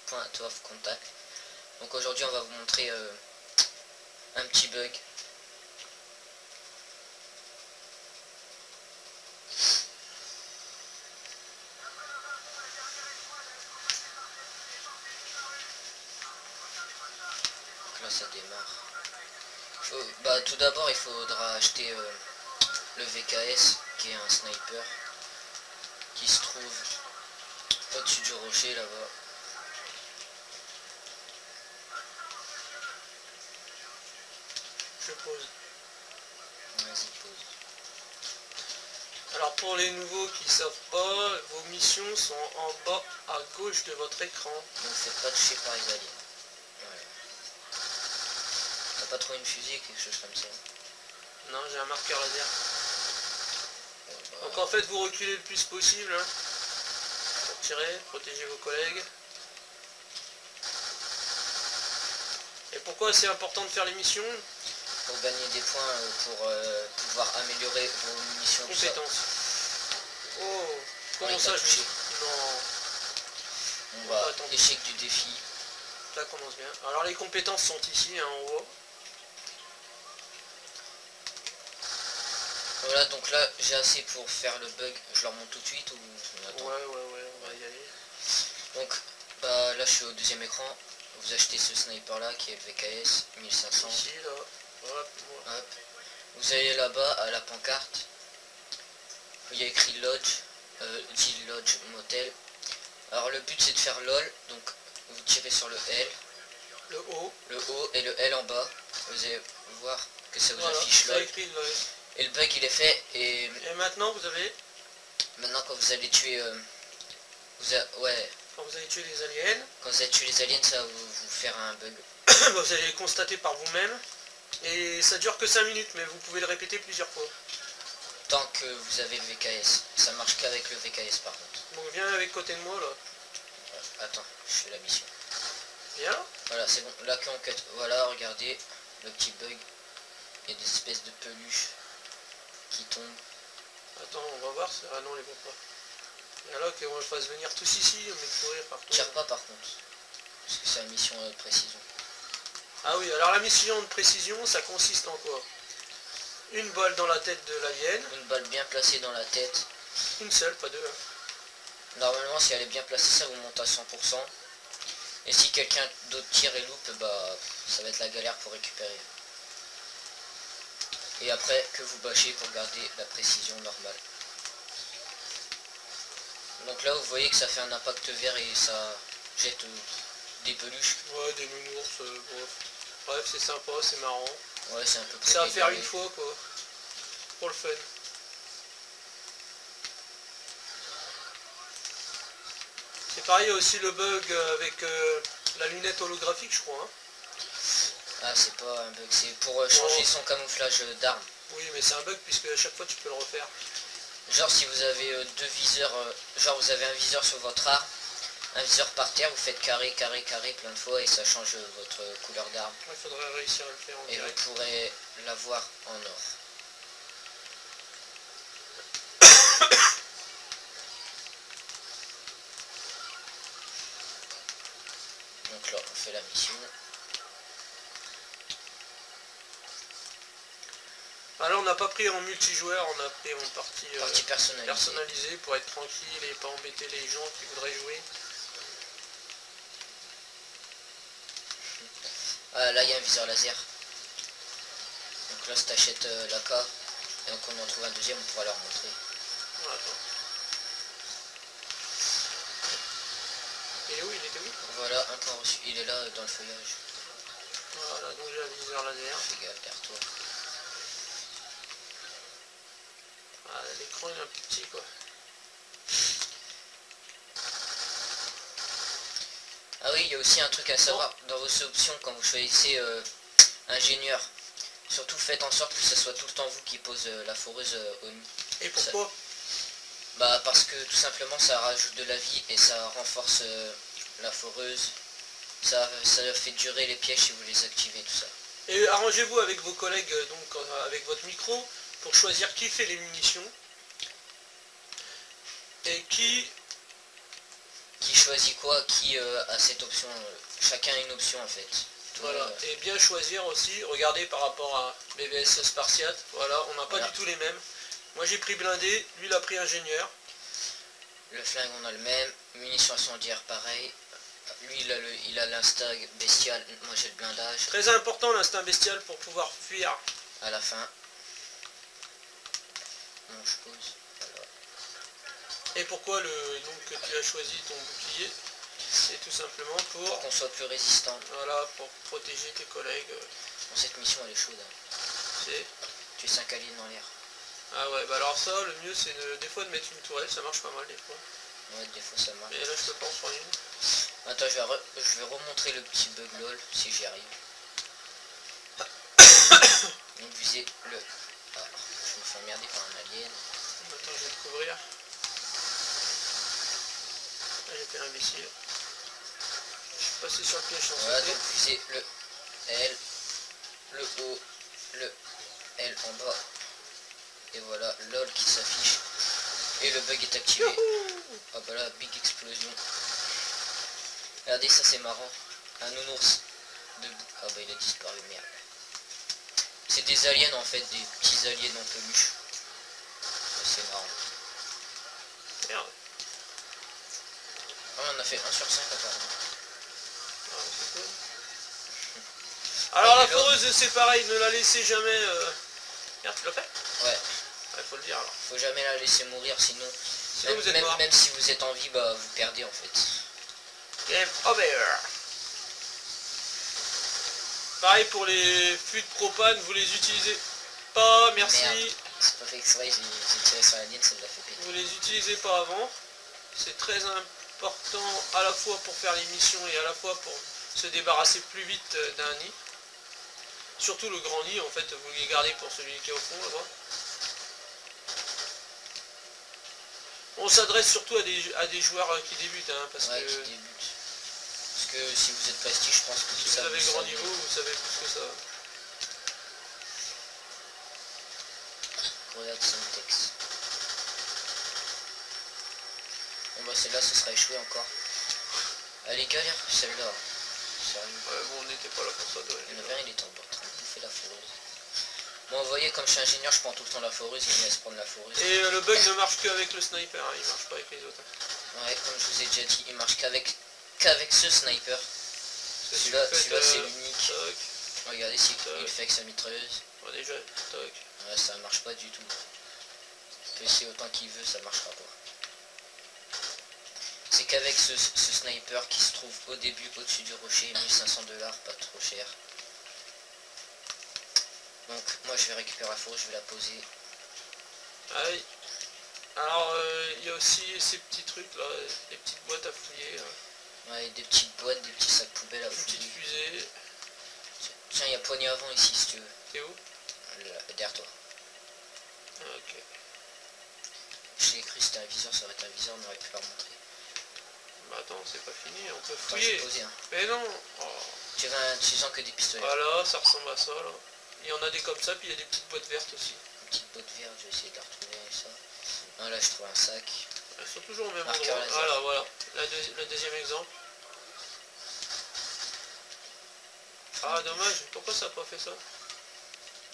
point of contact. Donc aujourd'hui on va vous montrer un petit bug. Donc là ça démarre. Tout d'abord il faudra acheter le VKS qui est un sniper qui se trouve au-dessus du rocher là-bas. Je pose. Vas-y, pose. Alors pour les nouveaux qui savent pas, vos missions sont en bas à gauche de votre écran. Ne vous faites pas toucher par les aliens. Voilà. T'as pas trouvé une fusée, quelque chose comme ça? Non, j'ai un marqueur laser. Bon, Donc en fait vous reculez le plus possible hein, pour tirer, protéger vos collègues. Et pourquoi c'est important de faire les missions? pour gagner des points, pour pouvoir améliorer vos munitions. Compétences. Oh, comment ça touché? Non. On va échec du défi. Ça commence bien. Alors les compétences sont ici hein, en haut. Voilà, donc là j'ai assez pour faire le bug. Je leur montre tout de suite ou on attend? Ouais, on va y aller. Donc là je suis au deuxième écran. Vous achetez ce sniper là qui est le VKS 1500. Ici là. Hop. Vous allez là-bas à la pancarte. Il y a écrit Lodge, dit Lodge Motel. Alors le but c'est de faire LOL, donc vous tirez sur le L. Le haut. Le haut et le L en bas. Vous allez voir que ça vous affiche ça LOL. écrit LOL. Et le bug il est fait et maintenant vous avez... Maintenant quand vous allez tuer... Quand vous allez tuer les aliens... Quand vous allez tuer les aliens ça va vous faire un bug. Vous allez le constater par vous-même. Et ça dure que 5 minutes, mais vous pouvez le répéter plusieurs fois. Tant que vous avez le VKS. Ça marche qu'avec le VKS par contre. Donc viens avec côté de moi là. Attends, je fais la mission. Viens. Voilà, c'est bon. Là qu'on cut. Voilà, regardez le petit bug. Il y a des espèces de peluches qui tombent. Attends, on va voir. Ah non, on les voit pas. Il y en a qu'on le fasse venir tous ici, mais de courir partout. Tire pas par contre. Parce que c'est la mission de précision. Ah oui, alors la mission de précision, ça consiste en quoi? Une balle dans la tête de l'alien. Une balle bien placée dans la tête. Une seule, pas deux. Hein. Normalement, si elle est bien placée, ça vous monte à 100%. Et si quelqu'un d'autre tire et loupe, ça va être la galère pour récupérer. Et après, que vous bâchez pour garder la précision normale. Donc là, vous voyez que ça fait un impact vert et ça jette des peluches. Ouais, des nounours, bref, c'est sympa, c'est marrant. Ouais, c'est un peu plus ça à faire une fois, quoi. Pour le fun. C'est pareil, il y a aussi le bug avec la lunette holographique, je crois. Hein. Ah, c'est pas un bug, c'est pour changer son camouflage d'arme. Oui, mais c'est un bug puisque à chaque fois tu peux le refaire. Genre si vous avez deux viseurs, genre vous avez un viseur sur votre arme, un viseur par terre, vous faites carré, carré, carré plein de fois et ça change votre couleur d'arme. Il faudrait réussir à le faire en direct. Et vous pourrez l'avoir en or. Donc là on fait la mission. Alors on n'a pas pris en multijoueur, on a pris en partie personnalisée pour être tranquille et pas embêter les gens qui voudraient jouer. Ah là il y a un viseur laser. Donc là si t'achètes l'AK et donc on en trouve un deuxième, on pourra leur montrer. Attends. Et où il était où? Voilà, un point reçu, il est là dans le feuillage. Voilà, donc j'ai un viseur laser. Fais gaffe derrière toi. Ah, l'écran il est un peu petit quoi. Ah oui, il y a aussi un truc à savoir dans vos options quand vous choisissez ingénieur. Surtout faites en sorte que ce soit tout le temps vous qui pose la foreuse au nid. Et pourquoi? Parce que tout simplement ça rajoute de la vie et ça renforce la foreuse. Ça fait durer les pièges si vous les activez, tout ça. Et arrangez-vous avec vos collègues, donc avec votre micro, pour choisir qui fait les munitions. Et qui qui choisit quoi, qui a cette option. Chacun a une option en fait. Voilà, et bien choisir aussi, regardez par rapport à BVS Spartiate, voilà, on n'a pas du tout les mêmes. Moi j'ai pris blindé, lui il a pris ingénieur. Le flingue on a le même, munitions incendiaires pareil. Lui il a l'instinct bestial, moi j'ai le blindage. Très important l'instinct bestial pour pouvoir fuir. À la fin. Bon je pose, voilà. Et pourquoi donc que tu as choisi ton bouclier? C'est tout simplement pour qu'on soit plus résistant. Voilà, pour protéger tes collègues. Bon, cette mission elle est chaude. Hein. C'est tu es 5 aliens dans l'air. Ah ouais, bah alors ça, le mieux c'est des fois de mettre une tourelle, ça marche pas mal des fois. Ouais, des fois ça marche. Mais là je peux pas en prendre une. Attends, je vais remontrer le petit bug lol, si j'y arrive. Donc viser le... Ah, je me fais emmerder par un alien. Attends, je vais te couvrir. Là j'ai fait un missile. Je suis passé sur le piège sans voilà, sauter. donc viser le L, le O, le L en bas. Et voilà, LOL qui s'affiche. Et le bug est activé. Ah bah là, big explosion. Regardez, ça c'est marrant. Un nounours de... Ah bah il a disparu, merde. C'est des aliens en fait, des petits aliens en peluche. C'est marrant. Merde. Ah, on a fait 1 sur 5 apparemment. Ah, c'est cool. Alors la foreuse c'est pareil, ne la laissez jamais... Merde, tu l'as fait? Ouais. Il faut le dire alors. Faut jamais la laisser mourir, sinon Sinon vous êtes mort. Même si vous êtes en vie, bah vous perdez en fait. Game over. Pareil pour les fûts de propane, vous les utilisez pas, merci. Merde. C'est pas fait exprès, j'ai tiré sur la ligne, ça me l'a fait péter. Vous les utilisez pas avant. C'est très important à la fois pour faire les missions et à la fois pour se débarrasser plus vite d'un nid. Surtout le grand nid en fait, vous les gardez pour celui qui est au fond là-bas. On s'adresse surtout à des joueurs qui débutent, hein, parce ouais, que... qui débutent. Parce que si vous êtes prestige, je pense que si vous avez grand niveau, vous savez plus que ça. Regarde son texte. Bon bah celle-là, ce sera échoué encore. Elle est galère, celle-là. Sérieux. Ouais, bon, on n'était pas là pour ça. Il y en avait un, il était en train de bouffer la foreuse. Bon, vous voyez, comme je suis ingénieur, je prends tout le temps la foreuse, il me laisse prendre la foreuse. Et le bug ne marche qu'avec le sniper, hein, il marche pas avec les autres. Ouais, comme je vous ai déjà dit, il marche qu'avec ce sniper. Celui-là, c'est l'unique. Regardez si il fait avec sa mitrailleuse. Ouais, déjà, toc. Ouais, ça marche pas du tout. Il peut essayer autant qu'il veut, ça marchera pas. C'est qu'avec ce sniper qui se trouve au début au-dessus du rocher, 1500 $, pas trop cher. Donc moi je vais récupérer la fourrure, je vais la poser. Ah oui. Alors il y a aussi ces petits trucs là, des petites boîtes à fouiller. Ouais, des petites boîtes, des petits sacs poubelles à fouiller. Une petite fusée. Tiens, il y a poignée avant ici si tu veux. T'es où? Derrière toi. Ah, ok. Je l'ai écrit, c'était un viseur, ça aurait été un viseur, on aurait pu la remontrer. Bah attends, c'est pas fini, on peut fouiller. Posé, hein. Mais non. Oh. Tu sens que des pistolets. Voilà, ça ressemble à ça là. Il y en a des comme ça, puis il y a des petites boîtes vertes aussi. Une petite boîte verte, je vais essayer de la retrouver ça. Ah, là je trouve un sac. Elles sont toujours au même Marqueur endroit. laser. Voilà. Le deuxième exemple. Ah dommage, pourquoi ça n'a pas fait ça?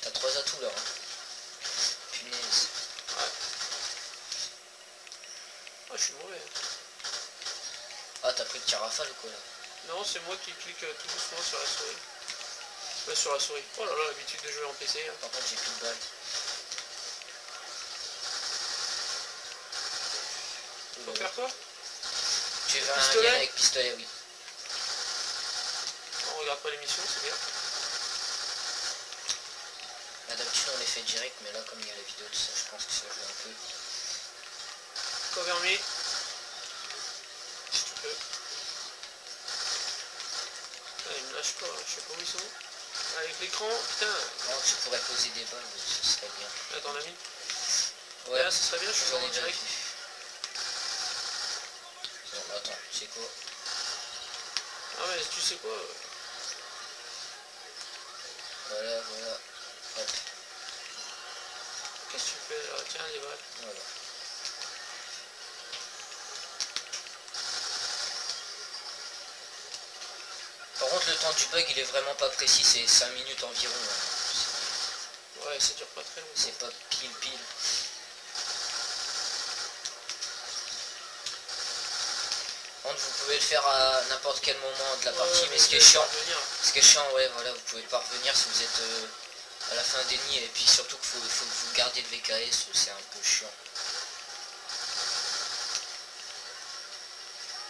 T'as 3 atouts là. Hein. Punaise. Ouais. Ah je suis mauvais. Ah t'as pris le tir rafale ou quoi là? Non, c'est moi qui clique tout doucement sur la souris. Sur la souris. Oh là là, l'habitude de jouer en PC. Hein. Par contre j'ai plus de balles. Faut faire quoi? Tu veux un alien avec pistolet, oui. On regarde pas l'émission, c'est bien. D'habitude on les fait direct, mais là comme il y a la vidéo de ça, je pense que ça joue un peu. Cover me. Si tu peux. Ah, il me lâche pas, je sais pas où ils sont. Avec l'écran, putain. Alors tu pourrais poser des balles, ce serait bien. Là t'en as mis? Ouais, là ce serait bien, je suis en direct. Bon, attends, c'est quoi? Ah ouais, tu sais quoi? Voilà. Hop. Qu'est-ce que tu fais là? Tiens les balles. Voilà. contre le temps du bug il est vraiment pas précis, c'est 5 minutes environ. Hein. Ouais, ça dure pas très longtemps. C'est pas pile. Vous pouvez le faire à n'importe quel moment de la partie, mais ce qui est chiant, ouais, voilà, vous pouvez pas revenir si vous êtes à la fin des nids, et puis surtout qu'il faut que vous gardiez le VKS, c'est un peu chiant.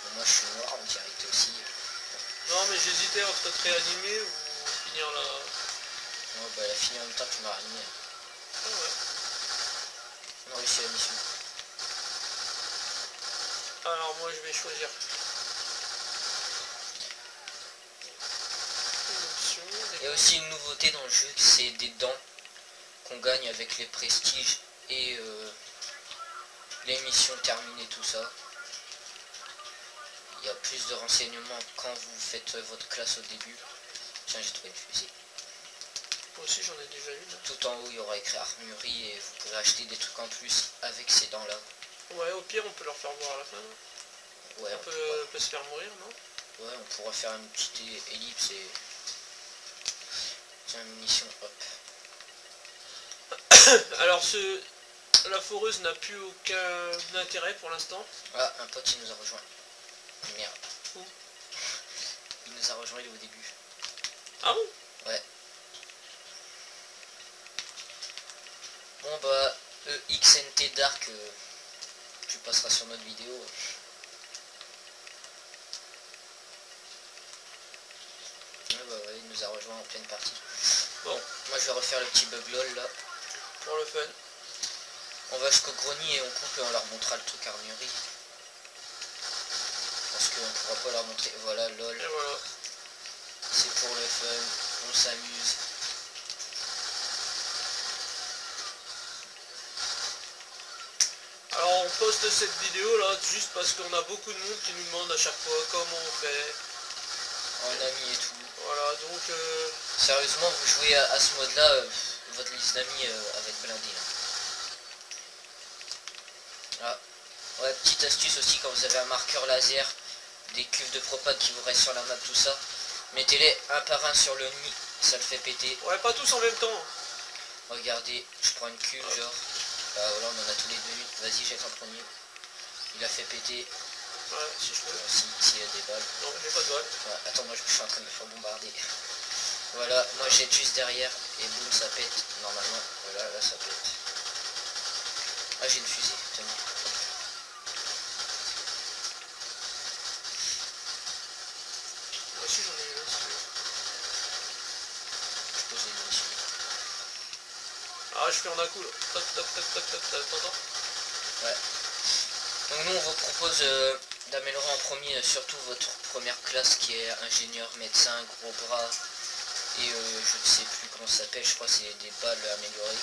Bon, moi je suis noir en direct aussi. Non mais j'hésitais entre te réanimer ou finir la... Ouais, bah elle a fini en même temps que tu m'as réanimé. Ah ouais. On a réussi la mission. Alors moi je vais choisir. Il y a aussi une nouveauté dans le jeu, c'est des dents qu'on gagne avec les prestiges et les missions terminées, tout ça. Il y a plus de renseignements quand vous faites votre classe au début. Tiens, j'ai trouvé une fusée. Moi aussi j'en ai déjà une. Tout en haut il y aura écrit armurerie et vous pourrez acheter des trucs en plus avec ces dents là. Ouais, au pire on peut leur faire voir à la fin. Ouais, on peut se faire mourir, non? Ouais, on pourra faire une petite ellipse et... Tiens, munition, hop. Alors la foreuse n'a plus aucun intérêt pour l'instant. Ah, un pote il nous a rejoint. Merde. Où? Il nous a rejoint au début. Ah bon? Ouais. Bon bah, EXNT Dark, tu passeras sur notre vidéo. Ouais, bah ouais, il nous a rejoint en pleine partie. Bon, moi je vais refaire le petit bug lol là. Pour le fun. On va jusqu'au grenier et on coupe et on leur montrera le truc armurerie. Parce qu'on pourra pas leur montrer. Voilà, lol. Et voilà. C'est pour le fun, on s'amuse. Alors on poste cette vidéo là juste parce qu'on a beaucoup de monde qui nous demande à chaque fois comment on fait. En ami et tout. Voilà, donc... Sérieusement, vous jouez à ce mode là, votre liste d'amis va être blindée. Ah. Ouais, petite astuce aussi, quand vous avez un marqueur laser, des cuves de propane qui vous restent sur la map, tout ça, mettez-les un par un sur le nid, ça le fait péter. Ouais, pas tous en même temps. Regardez, je prends une cuve, genre. Bah voilà, on en a tous les deux. Vas-y, j'ai en premier. Il a fait péter. Ouais, si je peux. S'il y a des balles. Non, j'ai pas de balles. Ouais, attends, moi je suis en train de me faire bombarder. Voilà, moi j'ai juste derrière et boum, ça pète. Normalement, voilà, là ça pète. Ah, j'ai une fusée, tenez. Moi aussi j'en ai une là, si tu veux. Je pose les munitions. Ah, je fais en un coup là. Toc, toc, toc, toc, toc, t'entends? Ouais. Donc nous on vous propose d'améliorer en premier surtout votre première classe qui est ingénieur, médecin, gros bras et je ne sais plus comment ça s'appelle, je crois que c'est des balles améliorées.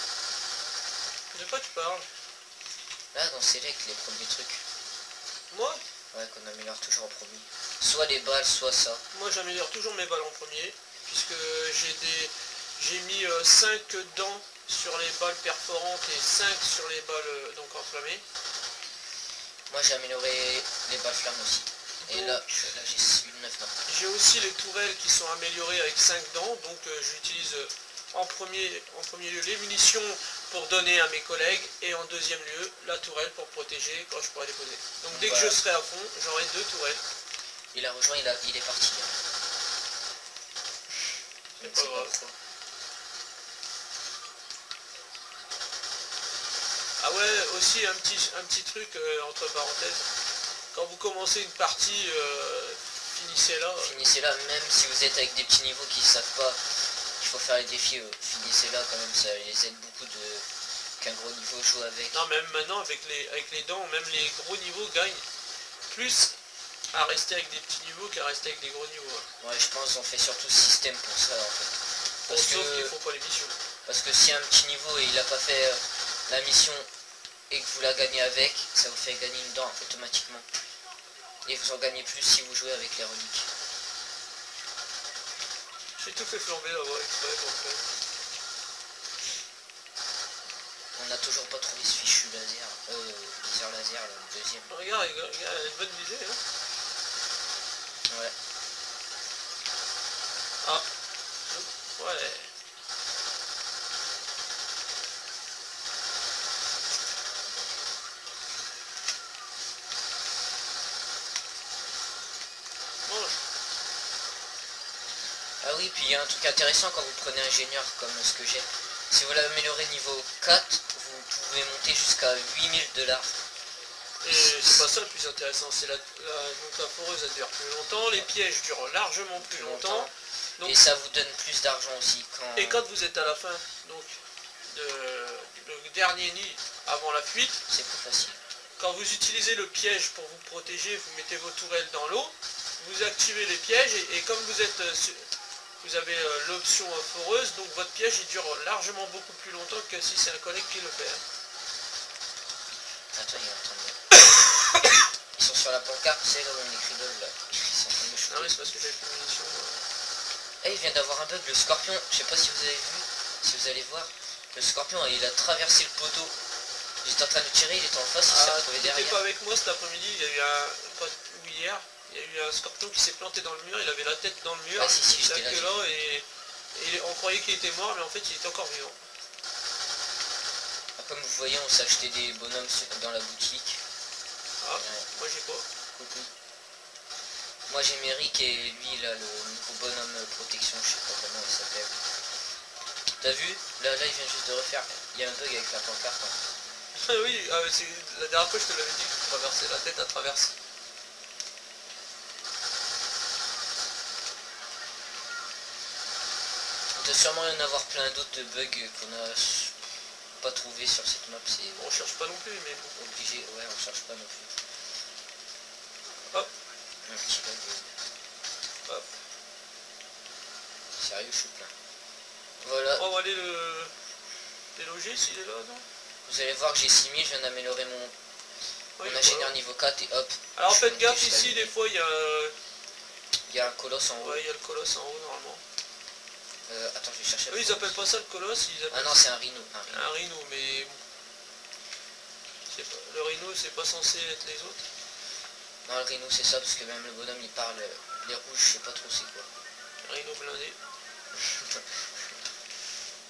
De quoi tu parles? Là dans Select les premiers trucs. Moi? Ouais, qu'on améliore toujours en premier. Soit les balles, soit ça. Moi j'améliore toujours mes balles en premier, puisque j'ai mis 5 dents sur les balles perforantes et 5 sur les balles donc enflammées. Moi j'ai amélioré les balles flammes aussi. Et là j'ai 9 dents. J'ai aussi les tourelles qui sont améliorées avec 5 dents, donc j'utilise en premier lieu les munitions pour donner à mes collègues et en deuxième lieu la tourelle pour protéger quand je pourrai les poser. Donc dès que je serai à fond, j'aurai 2 tourelles. Il a rejoint, il est parti. C'est pas grave. Ah ouais, aussi un petit truc entre parenthèses. Quand vous commencez une partie, finissez-la. Finissez-la, même si vous êtes avec des petits niveaux qui ne savent pas qu'il faut faire les défis, finissez-la quand même, ça les aide beaucoup qu'un gros niveau joue avec. Non, même maintenant avec les dents, même les gros niveaux gagnent plus à rester avec des petits niveaux qu'à rester avec des gros niveaux. Hein. Ouais, je pense qu'on fait surtout ce système pour ça en fait. Sauf qu'il faut pas les missions. Parce que si un petit niveau et il n'a pas fait la mission et que vous la gagnez avec, ça vous fait gagner une dent automatiquement. Et vous en gagnez plus si vous jouez avec les reliques. J'ai tout fait flamber là-bas exprès pour le faire. On n'a toujours pas trouvé ce fichu laser. Viseur laser, là, le deuxième. Regarde, elle a une bonne visée. Hein. Ouais. Ah. Ouais. Bon. Ah oui, puis il y a un truc intéressant quand vous prenez ingénieur comme ce que j'ai. Si vous l'améliorez niveau 4, vous pouvez monter jusqu'à 8000 $. Et c'est pas ça le plus intéressant, c'est donc la foreuse elle dure plus longtemps, les pièges durent largement plus longtemps. Donc, et ça vous donne plus d'argent aussi quand... Et quand vous êtes à la fin, donc le dernier nid avant la fuite, c'est plus facile. Quand vous utilisez le piège pour vous protéger, vous mettez vos tourelles dans l'eau, vous activez les pièges et comme vous avez l'option foreuse, donc votre piège il dure largement beaucoup plus longtemps que si c'est un collègue qui le fait. Attends, il est en train de... Ils sont sur la pancarte, c'est là où on écrit LOL là. Ils sont en train de me shooter. Non mais c'est parce que j'avais plus de munitions. Eh, il vient d'avoir un bug, le scorpion, je sais pas si vous avez vu, si vous allez voir, le scorpion il a traversé le poteau. J'étais en train de tirer, il était en face, il s'est retrouvé derrière. Il n'était pas avec moi cet après-midi, il y a eu hier, il y a eu un scorpion qui s'est planté dans le mur, il avait la tête dans le mur, ah, si, j'étais là, et on croyait qu'il était mort, mais en fait il était encore vivant. Ah, comme vous voyez, on s'est acheté des bonhommes dans la boutique. Ah, ouais. Moi j'ai pas. Coucou. Moi j'ai Méric et lui il a le nouveau bonhomme protection, je sais pas comment il s'appelle. T'as vu là il vient juste de refaire, il y a un bug avec la pancarte. Oui, la dernière fois je te l'avais dit que tu traversais la tête à traverser. Il doit sûrement y en avoir plein d'autres de bugs qu'on a pas trouvé sur cette map. On cherche pas non plus, mais bon. Obligé, ouais, on cherche pas non plus. Hop. Un petit bug. Hop. Sérieux, je suis plein. Voilà. On va aller le déloger s'il est là, non? Vous allez voir que j'ai 6000, je viens d'améliorer mon ingénieur niveau 4 et hop. Alors faites gaffe ici, des fois il y a un colosse en haut. Ouais, il y a le colosse en haut normalement. Attends, je vais chercher. Eux ils appellent pas ça le colosse, ils appellent... Ah non, c'est un rhino. Un rhino, mais... Le rhino c'est pas censé être les autres. Non, le rhino c'est ça, parce que même le bonhomme il parle. Les rouges, je sais pas trop c'est quoi. Rhino blindé.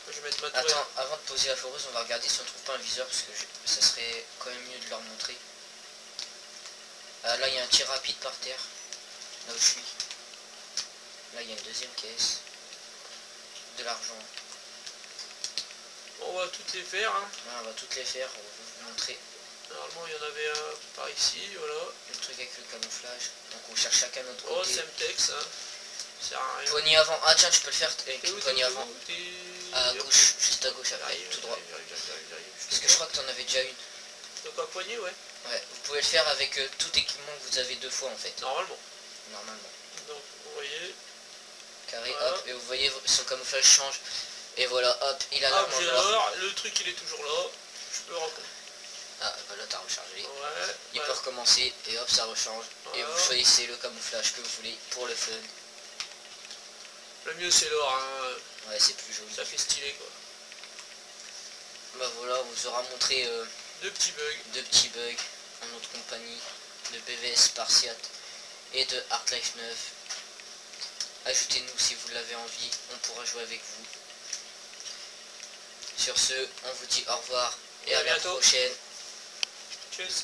Je vais mettre ma tourelle. Attends, avant de poser la foreuse, on va regarder si on trouve pas un viseur, parce que ça serait quand même mieux de leur montrer. Là, il y a un tir rapide par terre, là où je suis. Là, il y a une deuxième caisse. De l'argent. On va toutes les faire. Hein. Ouais, on va toutes les faire, on va vous montrer. Normalement, il y en avait un par ici, voilà. Le truc avec le camouflage. Donc, on cherche chacun notre côté. Oh, Semtex, hein. Ça sert à rien. Poignée avant. Ah, tiens, je peux le faire avec une poignée avant. À T'es... gauche, juste à gauche après, tout droit. Parce que je crois que t'en avais déjà une. Donc à poignée, ouais. Ouais, vous pouvez le faire avec tout équipement que vous avez 2 fois en fait. Normalement. Normalement. Donc vous voyez. Carré, voilà. hop, et vous voyez son camouflage change. Et voilà, hop, il a hop, j'ai l'or, le truc il est toujours là. Je peux raconter. Ah, voilà, t'as rechargé. Ouais. Il peut recommencer, et hop, ça rechange. Voilà. Et vous choisissez le camouflage que vous voulez pour le fun. Le mieux c'est l'or, hein. Ouais, c'est plus joli. Ça fait stylé quoi. Bah voilà, on vous aura montré deux petits bugs en notre compagnie de BVS Spartiate et de Artlife 9. Ajoutez-nous si vous l'avez envie, on pourra jouer avec vous. Sur ce, on vous dit au revoir et à la prochaine. Tchuss.